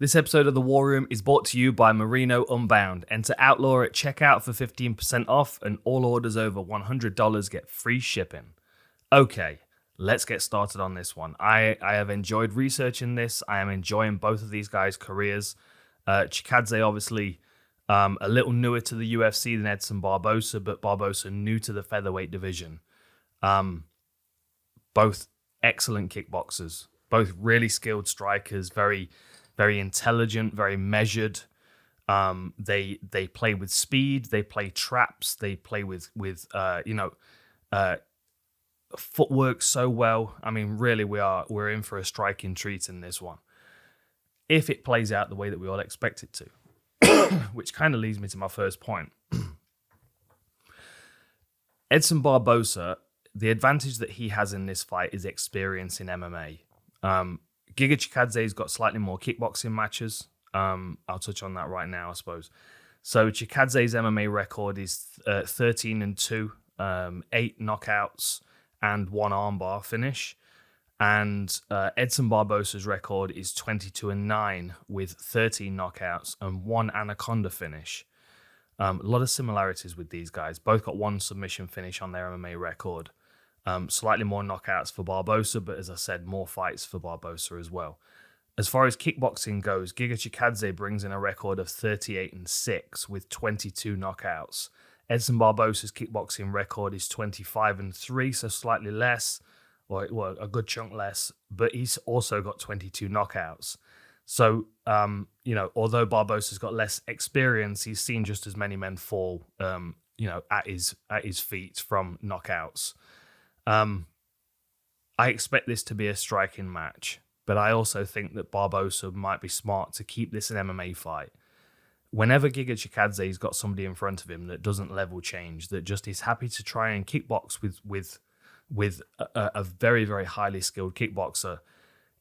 This episode of The War Room is brought to you by Merino Unbound. Enter Outlaw at checkout for 15% off, and all orders over $100 get free shipping. Okay, let's get started on this one. I have enjoyed researching this. I am enjoying both of these guys' careers. Chikadze, obviously, a little newer to the UFC than Edson Barboza, but Barboza new to the featherweight division. Both excellent kickboxers, both really skilled strikers, very intelligent, very measured. They play with speed. They play traps. They play with footwork so well. I mean, really, we're in for a striking treat in this one, if it plays out the way that we all expect it to. Which kind of leads me to my first point. Edson Barboza, the advantage that he has in this fight is experience in MMA. GIGACHIKADZE's got slightly more kickboxing matches. I'll touch on that right now, I suppose. So Chikadze's MMA record is 13-2, 8 knockouts, and 1 armbar finish. And Edson Barboza's record is 22-9 with 13 knockouts and 1 anaconda finish. A lot of similarities with these guys. Both got 1 submission finish on their MMA record. Slightly more knockouts for Barboza, but as I said, more fights for Barboza as well. As far as kickboxing goes, GIGACHIKADZE brings in a record of 38-6 with 22 knockouts. Edson Barboza's kickboxing record is 25-3, so slightly less, or well, a good chunk less, but he's also got 22 knockouts. So, although Barboza's got less experience, he's seen just as many men fall, at his feet from knockouts. I expect this to be a striking match, but I also think that Barboza might be smart to keep this an MMA fight. Whenever GIGACHIKADZE's got somebody in front of him that doesn't level change, that just is happy to try and kickbox with a very, very highly skilled kickboxer,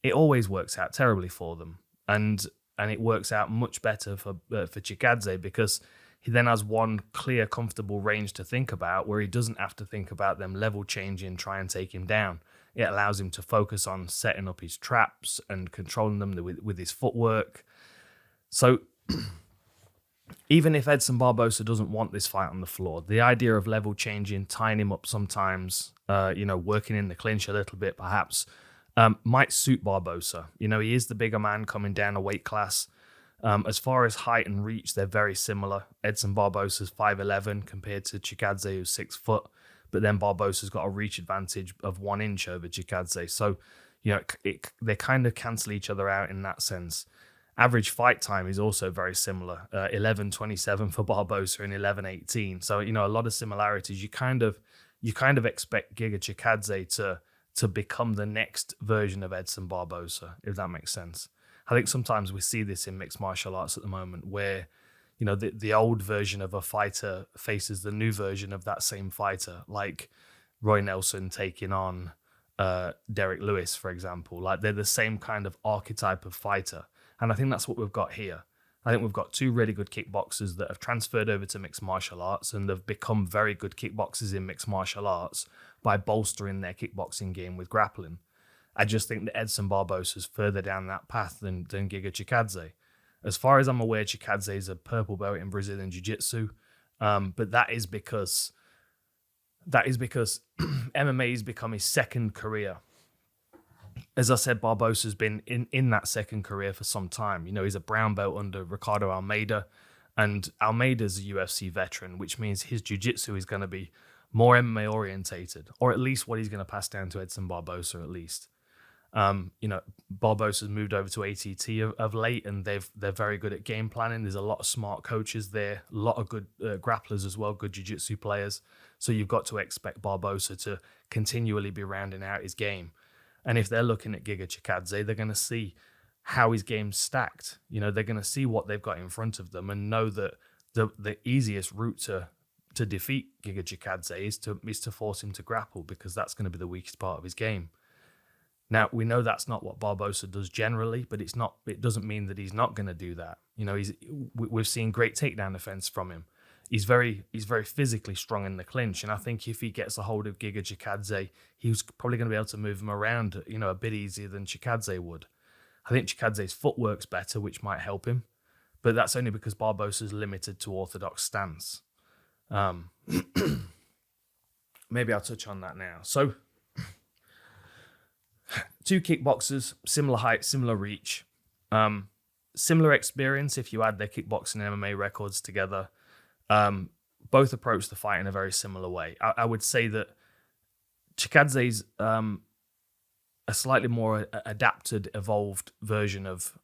it always works out terribly for them. And it works out much better for Chikadze because he then has one clear, comfortable range to think about where he doesn't have to think about them level changing, try and take him down. It allows him to focus on setting up his traps and controlling them with his footwork. So even if Edson Barboza doesn't want this fight on the floor, the idea of level changing, tying him up sometimes, working in the clinch a little bit perhaps, might suit Barboza. He is the bigger man coming down a weight class. As far as height and reach, they're very similar. Edson Barboza's 5'11" compared to Chikadze, who's 6 foot, but then Barboza's got a reach advantage of 1 inch over Chikadze. So, they kind of cancel each other out in that sense. Average fight time is also very similar, 11:27 for Barboza and 11:18. So, a lot of similarities. You kind of expect GIGACHIKADZE to become the next version of Edson Barboza, if that makes sense. I think sometimes we see this in mixed martial arts at the moment where, the old version of a fighter faces the new version of that same fighter, like Roy Nelson taking on Derek Lewis, for example. Like they're the same kind of archetype of fighter. And I think that's what we've got here. I think we've got 2 really good kickboxers that have transferred over to mixed martial arts and have become very good kickboxers in mixed martial arts by bolstering their kickboxing game with grappling. I just think that Edson Barboza is further down that path than GIGACHIKADZE. As far as I'm aware, Chikadze is a purple belt in Brazilian Jiu-Jitsu, but that is because MMA has become his second career. As I said, Barboza's been in that second career for some time. He's a brown belt under Ricardo Almeida, and Almeida's a UFC veteran, which means his jiu-jitsu is going to be more MMA orientated, or at least what he's going to pass down to Edson Barboza at least. Barboza's moved over to ATT of late, and they're very good at game planning. There's a lot of smart coaches there, a lot of good grapplers as well, good jiu-jitsu players. So you've got to expect Barboza to continually be rounding out his game. And if they're looking at GIGACHIKADZE, they're going to see how his game's stacked. They're going to see what they've got in front of them and know that the easiest route to defeat GIGACHIKADZE is to force him to grapple, because that's going to be the weakest part of his game. Now, we know that's not what Barboza does generally, but it doesn't mean that he's not going to do that. We've seen great takedown defense from him. He's very physically strong in the clinch, and I think if he gets a hold of GIGACHIKADZE, he's probably going to be able to move him around, a bit easier than Chikadze would. I think Chikadze's footwork's better, which might help him, but that's only because Barboza's limited to orthodox stance. Maybe I'll touch on that now. So, two kickboxers, similar height, similar reach, similar experience if you add their kickboxing and MMA records together. Both approach the fight in a very similar way. I would say that Chikadze's a slightly more adapted, evolved version of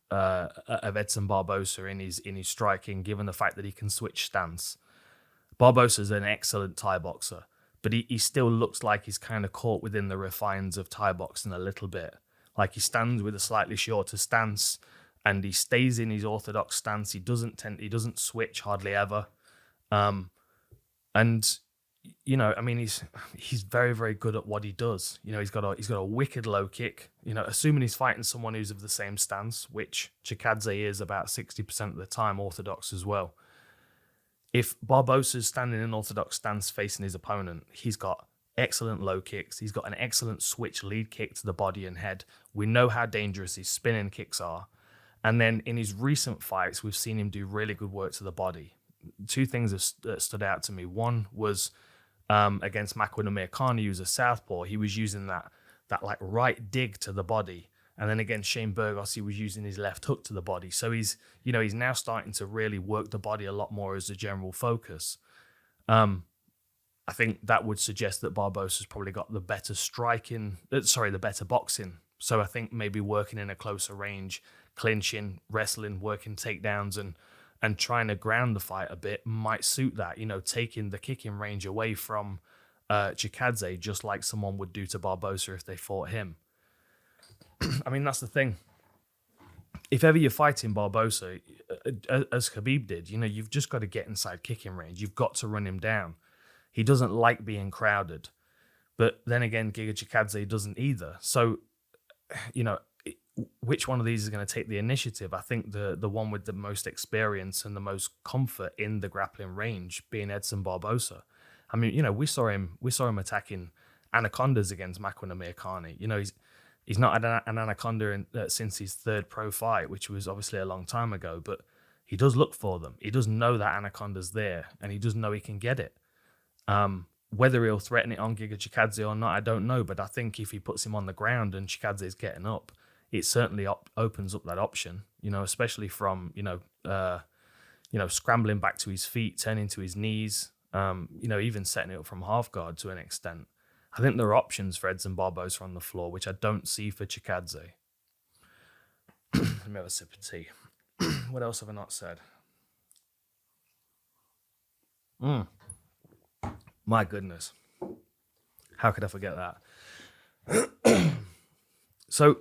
Edson Barboza in his striking, given the fact that he can switch stance. Barboza's an excellent Thai boxer, but he still looks like he's kind of caught within the refines of Thai boxing a little bit. Like he stands with a slightly shorter stance, and he stays in his orthodox stance. He doesn't switch hardly ever. And you know, I mean, he's very, very good at what he does. You know, he's got a wicked low kick. You know, assuming he's fighting someone who's of the same stance, which Chikadze is about 60% of the time, orthodox as well. If Barboza's standing in an orthodox stance facing his opponent, he's got excellent low kicks. He's got an excellent switch lead kick to the body and head. We know how dangerous his spinning kicks are. And then in his recent fights, we've seen him do really good work to the body. Two things that stood out to me. One was against Makwan Amirkhani, who's a southpaw. He was using that like right dig to the body, and then against Shane Burgos, he was using his left hook to the body. So he's now starting to really work the body a lot more as a general focus. I think that would suggest that Barboza's probably got the better the better boxing. So I think maybe working in a closer range, clinching, wrestling, working takedowns, and trying to ground the fight a bit might suit that, you know, taking the kicking range away from Chikadze, just like someone would do to Barboza if they fought him. I mean, that's the thing. If ever you're fighting Barboza, as Khabib did, you know, you've just got to get inside kicking range. You've got to run him down. He doesn't like being crowded. But then again, GIGACHIKADZE doesn't either. So, you know, which one of these is going to take the initiative? I think the one with the most experience and the most comfort in the grappling range being Edson Barboza. I mean, you know, we saw him attacking anacondas against Makwan Amirkhani. You know, he's not had an anaconda since his third pro fight, which was obviously a long time ago, but he does look for them. He does know that anaconda's there, and he does know he can get it. Whether he'll threaten it on GIGACHIKADZE or not, I don't know, but I think if he puts him on the ground and Chikadze is getting up, it certainly opens up that option, you know, especially from, scrambling back to his feet, turning to his knees, even setting it up from half guard to an extent. I think there are options for Edson Barboza on the floor, which I don't see for Chikadze. Let me have a sip of tea. What else have I not said? My goodness. How could I forget that? So,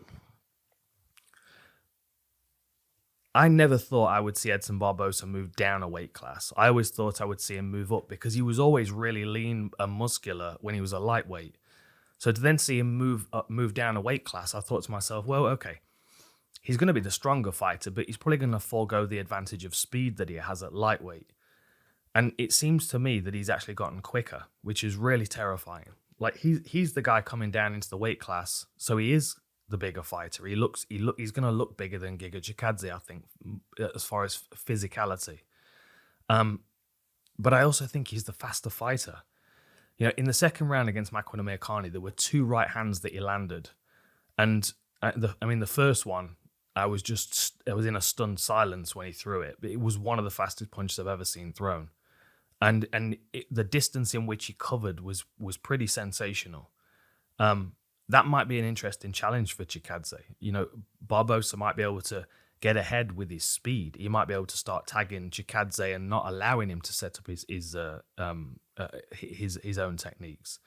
I never thought I would see Edson Barboza move down a weight class. I always thought I would see him move up because he was always really lean and muscular when he was a lightweight. So to then see him move down a weight class, I thought to myself, well, okay, he's going to be the stronger fighter, but he's probably going to forego the advantage of speed that he has at lightweight. And it seems to me that he's actually gotten quicker, which is really terrifying. Like he's the guy coming down into the weight class, so he is the bigger fighter. He's going to look bigger than GIGACHIKADZE, I think, as far as physicality. But I also think he's the faster fighter. You know, in the second round against Makwan Amirkhani, there were two right hands that he landed, and the first one, I was in a stunned silence when he threw it. But it was one of the fastest punches I've ever seen thrown, and the distance in which he covered was pretty sensational. That might be an interesting challenge for Chikadze. You know, Barboza might be able to get ahead with his speed. He might be able to start tagging Chikadze and not allowing him to set up his own techniques.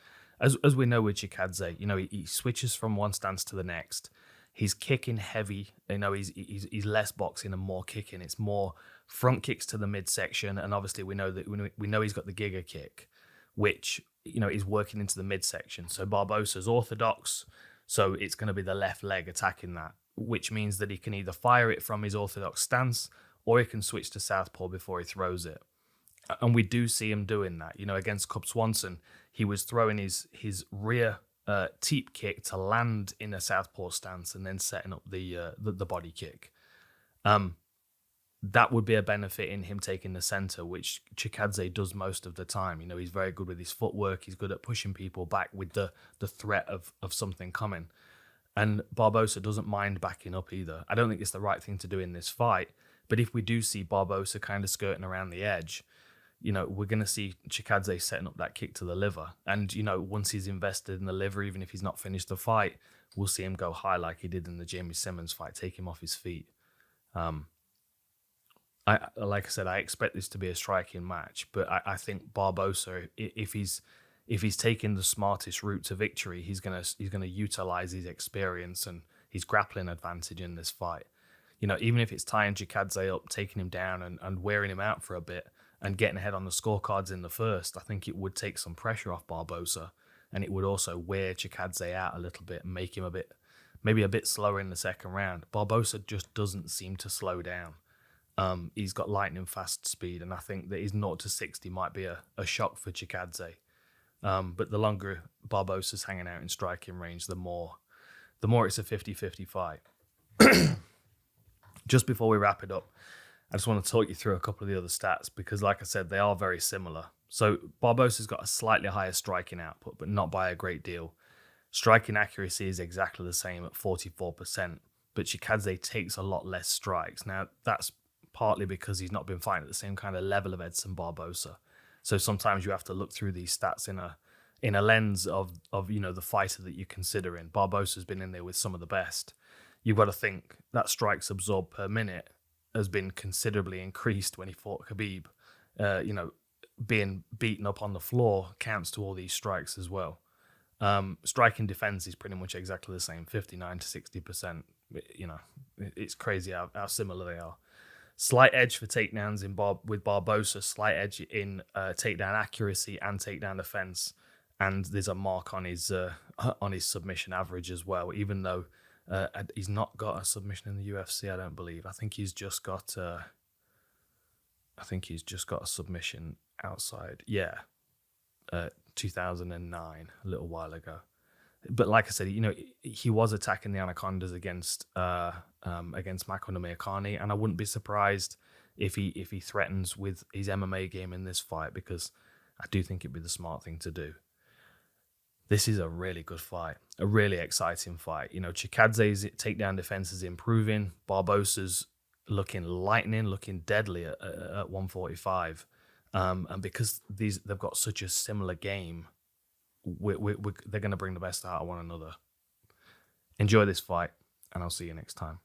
As we know with Chikadze, you know, he switches from one stance to the next. He's kicking heavy. You know, he's less boxing and more kicking. It's more front kicks to the midsection, and obviously we know he's got the Giga kick, which, you know, is working into the midsection. So Barboza's orthodox, so it's going to be the left leg attacking that, which means that he can either fire it from his orthodox stance or he can switch to southpaw before he throws it. And we do see him doing that. You know, against Cub Swanson, he was throwing his rear teep kick to land in a southpaw stance and then setting up the body kick. That would be a benefit in him taking the center, which Chikadze does most of the time. You know, he's very good with his footwork. He's good at pushing people back with the threat of something coming. And Barboza doesn't mind backing up either. I don't think it's the right thing to do in this fight. But if we do see Barboza kind of skirting around the edge, you know, we're going to see Chikadze setting up that kick to the liver. And, you know, once he's invested in the liver, even if he's not finished the fight, we'll see him go high like he did in the Jamie Simmons fight, take him off his feet. Like I said, I expect this to be a striking match, but I think Barboza, if he's taking the smartest route to victory, he's gonna utilize his experience and his grappling advantage in this fight. You know, even if it's tying Chikadze up, taking him down and wearing him out for a bit and getting ahead on the scorecards in the first, I think it would take some pressure off Barboza, and it would also wear Chikadze out a little bit and make him maybe a bit slower in the second round. Barboza just doesn't seem to slow down. He's got lightning fast speed, and I think that his 0 to 60 might be a shock for Chikadze. But the longer Barboza's hanging out in striking range, the more it's a 50-50 fight. Just before we wrap it up, I just want to talk you through a couple of the other stats because, like I said, they are very similar. So Barboza's got a slightly higher striking output, but not by a great deal. Striking accuracy is exactly the same at 44%, but Chikadze takes a lot less strikes. Now, that's partly because he's not been fighting at the same kind of level of Edson Barboza. So sometimes you have to look through these stats in a lens of you know, the fighter that you're considering. Barboza's been in there with some of the best. You've got to think that strikes absorbed per minute has been considerably increased when he fought Khabib. You know, being beaten up on the floor counts to all these strikes as well. Striking defense is pretty much exactly the same, 59 to 60%. You know, it's crazy how similar they are. Slight edge for takedowns with Barboza, slight edge in takedown accuracy and takedown defense, and there's a mark on his submission average as well. Even though he's not got a submission in the UFC, I don't believe. I think he's just got a submission outside. Yeah, 2009, a little while ago. But like I said, you know, he was attacking the Anacondas against Makwan Amirkhani, and I wouldn't be surprised if he threatens with his MMA game in this fight, because I do think it'd be the smart thing to do. This is a really good fight, a really exciting fight. You know, Chikadze's takedown defense is improving. Barboza's looking lightning, looking deadly at 145, and because they've got such a similar game, they're going to bring the best out of one another. Enjoy this fight, and I'll see you next time.